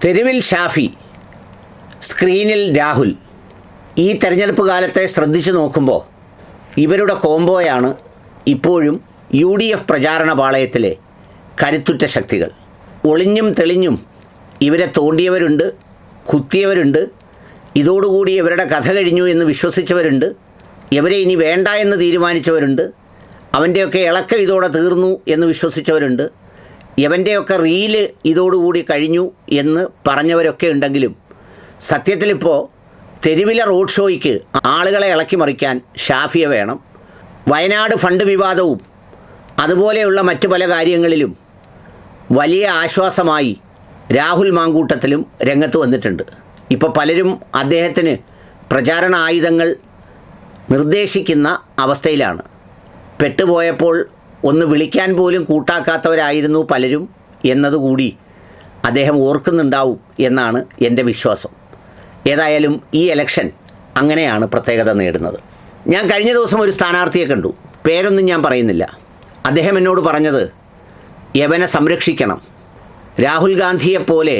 തെരുവിൽ ഷാഫി, സ്ക്രീനിൽ രാഹുൽ. ഈ തെരഞ്ഞെടുപ്പ് കാലത്തെ ശ്രദ്ധിച്ചു നോക്കുമ്പോൾ ഇവരുടെ കോംബോയാണ് ഇപ്പോഴും UDF പ്രചാരണ പാളയത്തിലെ കരുത്തുറ്റ ശക്തികൾ. ഒളിഞ്ഞും തെളിഞ്ഞും ഇവരെ തോണ്ടിയവരുണ്ട്, കുത്തിയവരുണ്ട്, ഇതോടുകൂടി ഇവരുടെ കഥ കഴിഞ്ഞു എന്ന് വിശ്വസിച്ചവരുണ്ട്, ഇവരെ ഇനി വേണ്ട എന്ന് തീരുമാനിച്ചവരുണ്ട്, അവൻ്റെയൊക്കെ ഇളക്കം ഇതോടെ തീർന്നു എന്ന് വിശ്വസിച്ചവരുണ്ട്, ഇവൻ്റെയൊക്കെ റീല് ഇതോടുകൂടി കഴിഞ്ഞു എന്ന് പറഞ്ഞവരൊക്കെ ഉണ്ടെങ്കിലും സത്യത്തിലിപ്പോൾ തെരുവിലെ റോഡ് ഷോയ്ക്ക് ആളുകളെ ഇളക്കി മറിക്കാൻ ഷാഫിയെ വേണം. വയനാട് ഫണ്ട് വിവാദവും അതുപോലെയുള്ള മറ്റു പല കാര്യങ്ങളിലും വലിയ ആശ്വാസമായി രാഹുൽ മാങ്കൂട്ടത്തിലും രംഗത്ത് വന്നിട്ടുണ്ട്. ഇപ്പോൾ പലരും അദ്ദേഹത്തിന് പ്രചാരണ ആയുധങ്ങൾ നിർദ്ദേശിക്കുന്ന അവസ്ഥയിലാണ്. പെട്ടുപോയപ്പോൾ ഒന്ന് വിളിക്കാൻ പോലും കൂട്ടാക്കാത്തവരായിരുന്നു പലരും എന്നതുകൂടി അദ്ദേഹം ഓർക്കുന്നുണ്ടാവും എന്നാണ് എൻ്റെ വിശ്വാസം. ഏതായാലും ഈ ഇലക്ഷൻ അങ്ങനെയാണ് പ്രത്യേകത നേടുന്നത്. ഞാൻ കഴിഞ്ഞ ദിവസം ഒരു സ്ഥാനാർത്ഥിയെ കണ്ടു, പേരൊന്നും ഞാൻ പറയുന്നില്ല. അദ്ദേഹം എന്നോട് പറഞ്ഞത്, യവനെ സംരക്ഷിക്കണം, രാഹുൽ ഗാന്ധിയെപ്പോലെ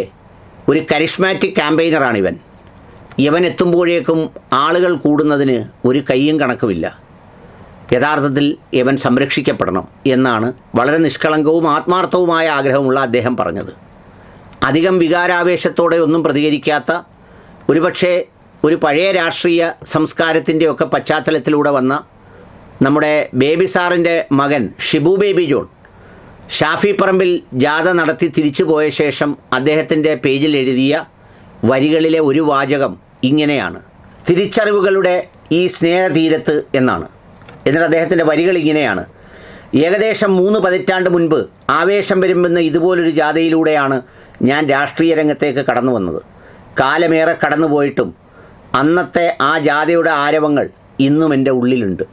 ഒരു കരിഷ്മാറ്റിക് ക്യാമ്പയിനറാണിവൻ, യവൻ എത്തുമ്പോഴേക്കും ആളുകൾ കൂടുന്നതിന് ഒരു കയ്യും കണക്കുമില്ല, യഥാർത്ഥത്തിൽ യവൻ സംരക്ഷിക്കപ്പെടണം എന്നാണ് വളരെ നിഷ്കളങ്കവും ആത്മാർത്ഥവുമായ ആഗ്രഹമുള്ള അദ്ദേഹം പറഞ്ഞത്. അധികം വികാരാവേശത്തോടെ ഒന്നും പ്രതികരിക്കാത്ത, ഒരുപക്ഷെ ഒരു പഴയ രാഷ്ട്രീയ സംസ്കാരത്തിൻ്റെയൊക്കെ പശ്ചാത്തലത്തിലൂടെ വന്ന നമ്മുടെ ബേബി സാറിൻ്റെ മകൻ ഷിബു ബേബി ജോൺ ഷാഫി പറമ്പിൽ ജാഥ നടത്തി തിരിച്ചു പോയ ശേഷം അദ്ദേഹത്തിൻ്റെ പേജിൽ എഴുതിയ വരികളിലെ ഒരു വാചകം ഇങ്ങനെയാണ്: തിരിച്ചറിവുകളുടെ ഈ സ്നേഹതീരത്ത് എന്നാണ്. എന്നിട്ട് അദ്ദേഹത്തിൻ്റെ വരികൾ ഇങ്ങനെയാണ്: ഏകദേശം 3 പതിറ്റാണ്ട് മുൻപ് ആവേശം വരുമെന്ന ഇതുപോലൊരു ജാഥയിലൂടെയാണ് ഞാൻ രാഷ്ട്രീയ രംഗത്തേക്ക് കടന്നു വന്നത്. കാലമേറെ കടന്നുപോയിട്ടും അന്നത്തെ ആ ജാഥയുടെ ആരവങ്ങൾ ഇന്നും എൻ്റെ ഉള്ളിലുണ്ട്.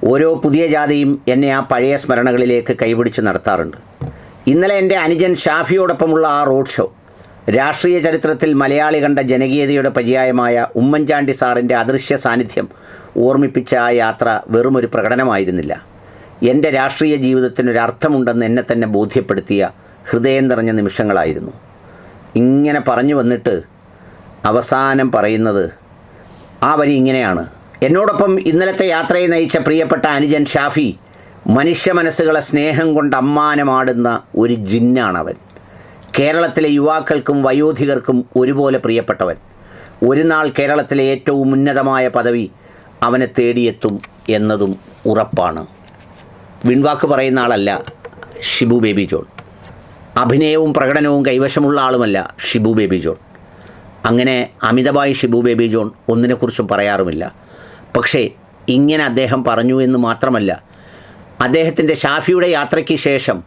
ഓരോ പുതിയ ജാഥയും എന്നെ ആ പഴയ സ്മരണകളിലേക്ക് കൈപിടിച്ച് നടത്താറുണ്ട്. ഇന്നലെ എൻ്റെ അനുജൻ ഷാഫിയോടൊപ്പമുള്ള ആ റോഡ് ഷോ രാഷ്ട്രീയ ചരിത്രത്തിൽ മലയാളി കണ്ട ജനകീയതയുടെ പര്യായമായ ഉമ്മൻചാണ്ടി സാറിൻ്റെ അദൃശ്യ സാന്നിധ്യം ഓർമ്മിപ്പിച്ച ആ യാത്ര വെറുമൊരു പ്രകടനമായിരുന്നില്ല. എൻ്റെ രാഷ്ട്രീയ ജീവിതത്തിനൊരർത്ഥമുണ്ടെന്ന് എന്നെ തന്നെ ബോധ്യപ്പെടുത്തിയ ഹൃദയം നിറഞ്ഞ നിമിഷങ്ങളായിരുന്നു. ഇങ്ങനെ പറഞ്ഞു വന്നിട്ട് അവസാനം പറയുന്നത് ആ വരി ഇങ്ങനെയാണ്: എന്നോടൊപ്പം ഇന്നലത്തെ യാത്രയെ നയിച്ച പ്രിയപ്പെട്ട അനുജൻ ഷാഫി മനുഷ്യ മനസ്സുകളെ സ്നേഹം കൊണ്ട് അമ്മാനമാടുന്ന ഒരു ജിന്നാണവൻ. കേരളത്തിലെ യുവാക്കൾക്കും വയോധികർക്കും ഒരുപോലെ പ്രിയപ്പെട്ടവൻ. ഒരു നാൾ കേരളത്തിലെ ഏറ്റവും ഉന്നതമായ പദവി അവനെ തേടിയെത്തും എന്നതും ഉറപ്പാണ്. വിൺവാക്ക് പറയുന്ന ആളല്ല ഷിബു ബേബി ജോൺ. അഭിനയവും പ്രകടനവും കൈവശമുള്ള ആളുമല്ല ഷിബു ബേബി ജോൺ. അങ്ങനെ അമിതമായി ഷിബു ബേബി ജോൺ ഒന്നിനെക്കുറിച്ചും പറയാറുമില്ല. പക്ഷേ ഇങ്ങനെ അദ്ദേഹം പറഞ്ഞു എന്ന് മാത്രമല്ല, അദ്ദേഹത്തിൻ്റെ ഷാഫിയുടെ യാത്രയ്ക്ക് ശേഷം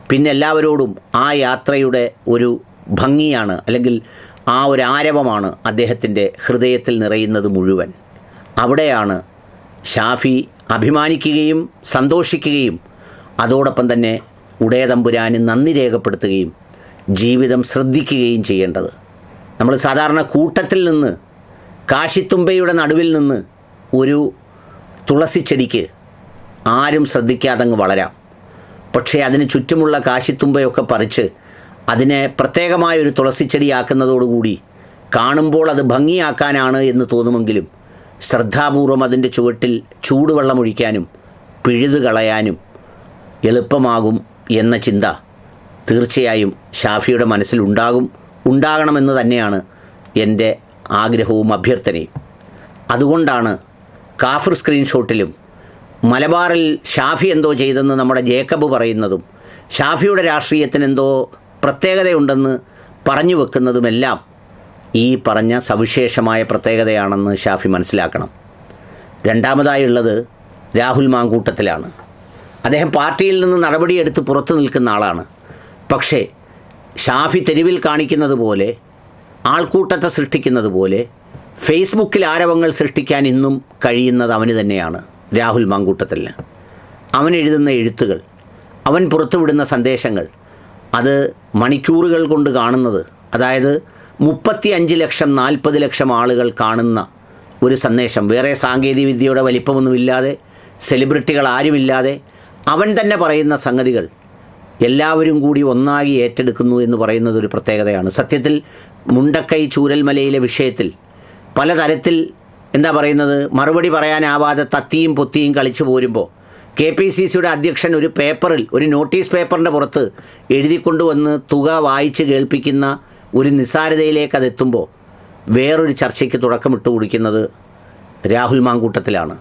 പിന്നെ എല്ലാവരോടും ആ യാത്രയുടെ ഒരു ഭംഗിയാണ്, അല്ലെങ്കിൽ ആ ഒരു ആരവമാണ് അദ്ദേഹത്തിൻ്റെ ഹൃദയത്തിൽ നിറയുന്നത് മുഴുവൻ. അവിടെയാണ് ഷാഫി അഭിമാനിക്കുകയും സന്തോഷിക്കുകയും അതോടൊപ്പം തന്നെ ഉടയതമ്പുരാന് നന്ദി രേഖപ്പെടുത്തുകയും ജീവിതം ശ്രദ്ധിക്കുകയും ചെയ്യേണ്ടത്. നമ്മൾ സാധാരണ കൂട്ടത്തിൽ നിന്ന്, കാശിത്തുമ്പയുടെ നടുവിൽ നിന്ന് ഒരു തുളസിച്ചെടിക്ക് ആരും ശ്രദ്ധിക്കാതങ്ങ് വളരാം. പക്ഷേ അതിന് ചുറ്റുമുള്ള കാശിത്തുമ്പയൊക്കെ പറിച്ച് അതിനെ പ്രത്യേകമായൊരു തുളസിച്ചെടിയാക്കുന്നതോടുകൂടി കാണുമ്പോൾ അത് ഭംഗിയാക്കാനാണ് എന്ന് തോന്നുമെങ്കിലും ശ്രദ്ധാപൂർവം അതിൻ്റെ ചുവട്ടിൽ ചൂടുവെള്ളമൊഴിക്കാനും പിഴുതു കളയാനും എളുപ്പമാകും എന്ന ചിന്ത തീർച്ചയായും ഷാഫിയുടെ ഉണ്ടാകണമെന്ന് തന്നെയാണ് എൻ്റെ ആഗ്രഹവും അഭ്യർത്ഥനയും. അതുകൊണ്ടാണ് കാഫർ സ്ക്രീൻഷോട്ടിലും മലബാറിൽ ഷാഫി എന്തോ ചെയ്തെന്ന് നമ്മുടെ ജേക്കബ് പറയുന്നതും ഷാഫിയുടെ രാഷ്ട്രീയത്തിന് എന്തോ പ്രത്യേകതയുണ്ടെന്ന് പറഞ്ഞു വെക്കുന്നതുമെല്ലാം ഈ പറഞ്ഞ സവിശേഷമായ പ്രത്യേകതയാണെന്ന് ഷാഫി മനസ്സിലാക്കണം. രണ്ടാമതായുള്ളത് രാഹുൽ മാങ്കൂട്ടത്തിലാണ്. അദ്ദേഹം പാർട്ടിയിൽ നിന്ന് നടപടിയെടുത്ത് പുറത്തു നിൽക്കുന്ന ആളാണ്. പക്ഷേ ഷാഫി തെരുവിൽ കാണിക്കുന്നത് പോലെ, ആൾക്കൂട്ടത്തെ സൃഷ്ടിക്കുന്നത് പോലെ ഫേസ്ബുക്കിൽ ആരവങ്ങൾ സൃഷ്ടിക്കാൻ ഇന്നും കഴിയുന്നത് അവന് തന്നെയാണ്, രാഹുൽ മാങ്കൂട്ടത്തിന്. അവൻ എഴുതുന്ന എഴുത്തുകൾ, അവൻ പുറത്തുവിടുന്ന സന്ദേശങ്ങൾ, അത് മണിക്കൂറുകൾ കൊണ്ട് കാണുന്നത്, അതായത് 35 ലക്ഷം 40 ലക്ഷം ആളുകൾ കാണുന്ന ഒരു സന്ദേശം, വേറെ സാങ്കേതികവിദ്യയുടെ വലിപ്പമൊന്നുമില്ലാതെ, സെലിബ്രിറ്റികൾ ആരുമില്ലാതെ അവൻ തന്നെ പറയുന്ന സംഗതികൾ എല്ലാവരും കൂടി ഒന്നാകി ഏറ്റെടുക്കുന്നു എന്ന് പറയുന്നത് ഒരു പ്രത്യേകതയാണ്. സത്യത്തിൽ മുണ്ടക്കൈ ചൂരൽമലയിലെ വിഷയത്തിൽ പലതരത്തിൽ എന്താ പറയുന്നത് മറുപടി പറയാനാവാതെ തത്തിയും പൊത്തിയും കളിച്ചു പോരുമ്പോൾ KPCCയുടെ അധ്യക്ഷൻ ഒരു പേപ്പറിൽ, ഒരു നോട്ടീസ് പേപ്പറിൻ്റെ പുറത്ത് എഴുതിക്കൊണ്ടുവന്ന് തുക വായിച്ച് കേൾപ്പിക്കുന്ന ഒരു നിസ്സാരതയിലേക്ക് അതെത്തുമ്പോൾ വേറൊരു ചർച്ചയ്ക്ക് തുടക്കമിട്ട് കുടിക്കുന്നത് രാഹുൽ മാങ്കൂട്ടത്തിലാണ്.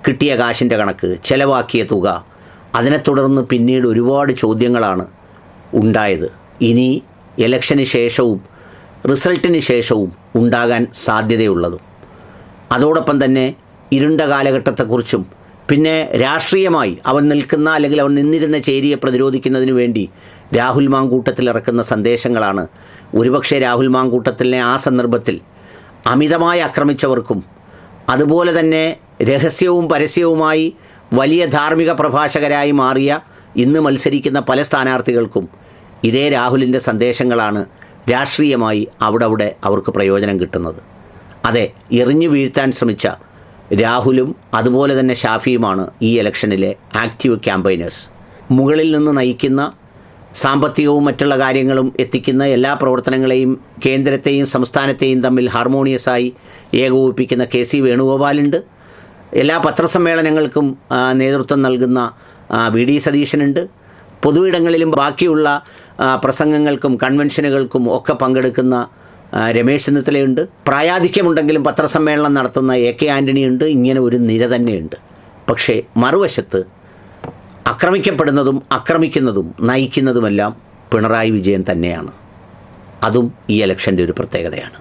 കിട്ടിയ കാശിൻ്റെ കണക്ക്, ചെലവാക്കിയ തുക, അതിനെ തുടർന്ന് പിന്നീട് ഒരുപാട് ചോദ്യങ്ങളാണ് ഉണ്ടായത്. ഇനി ഇലക്ഷന് ശേഷവും റിസൾട്ടിന് ശേഷവും ഉണ്ടാകാൻ സാധ്യതയുള്ളതും. അതോടൊപ്പം തന്നെ ഇരുണ്ട കാലഘട്ടത്തെക്കുറിച്ചും പിന്നെ രാഷ്ട്രീയമായി അവൻ നിൽക്കുന്ന അല്ലെങ്കിൽ അവൻ നിന്നിരുന്ന ചേരിയെ പ്രതിരോധിക്കുന്നതിന് വേണ്ടി രാഹുൽ മാങ്കൂട്ടത്തിൽ ഇറക്കുന്ന സന്ദേശങ്ങളാണ് ഒരുപക്ഷെ രാഹുൽ മാങ്കൂട്ടത്തിനെ ആ സന്ദർഭത്തിൽ അമിതമായി ആക്രമിച്ചവർക്കും അതുപോലെ തന്നെ രഹസ്യവും പരസ്യവുമായി വലിയ ധാർമ്മിക പ്രഭാഷകരായി മാറിയ ഇന്ന് മത്സരിക്കുന്ന പല സ്ഥാനാർത്ഥികൾക്കും ഇതേ രാഹുലിൻ്റെ സന്ദേശങ്ങളാണ് രാഷ്ട്രീയമായി അവിടെ അവർക്ക് പ്രയോജനം കിട്ടുന്നത്. അതെ, എറിഞ്ഞു വീഴ്ത്താൻ ശ്രമിച്ച രാഹുലും അതുപോലെ തന്നെ ഷാഫിയുമാണ് ഈ ഇലക്ഷനിലെ ആക്റ്റീവ് ക്യാമ്പയിനേഴ്സ്. മുകളിൽ നിന്ന് നയിക്കുന്ന സാമ്പത്തികവും മറ്റുള്ള കാര്യങ്ങളും എത്തിക്കുന്ന എല്ലാ പ്രവർത്തനങ്ങളെയും കേന്ദ്രത്തെയും സംസ്ഥാനത്തെയും തമ്മിൽ ഹാർമോണിയസായി ഏകോപിപ്പിക്കുന്ന KC വേണുഗോപാലുണ്ട്. എല്ലാ പത്രസമ്മേളനങ്ങൾക്കും നേതൃത്വം നൽകുന്ന VD സതീശനുണ്ട്. പൊതുവിടങ്ങളിലും ബാക്കിയുള്ള പ്രസംഗങ്ങൾക്കും കൺവെൻഷനുകൾക്കും ഒക്കെ പങ്കെടുക്കുന്ന രമേശ് ചെന്നിത്തലയുണ്ട്. പ്രായാധിക്യമുണ്ടെങ്കിലും പത്രസമ്മേളനം നടത്തുന്ന AK ആൻ്റണിയുണ്ട്. ഇങ്ങനെ ഒരു നിര തന്നെയുണ്ട്. പക്ഷേ മറുവശത്ത് ആക്രമിക്കപ്പെടുന്നതും ആക്രമിക്കുന്നതും നയിക്കുന്നതുമെല്ലാം പിണറായി വിജയൻ തന്നെയാണ്. അതും ഈ ഇലക്ഷൻ്റെ ഒരു പ്രത്യേകതയാണ്.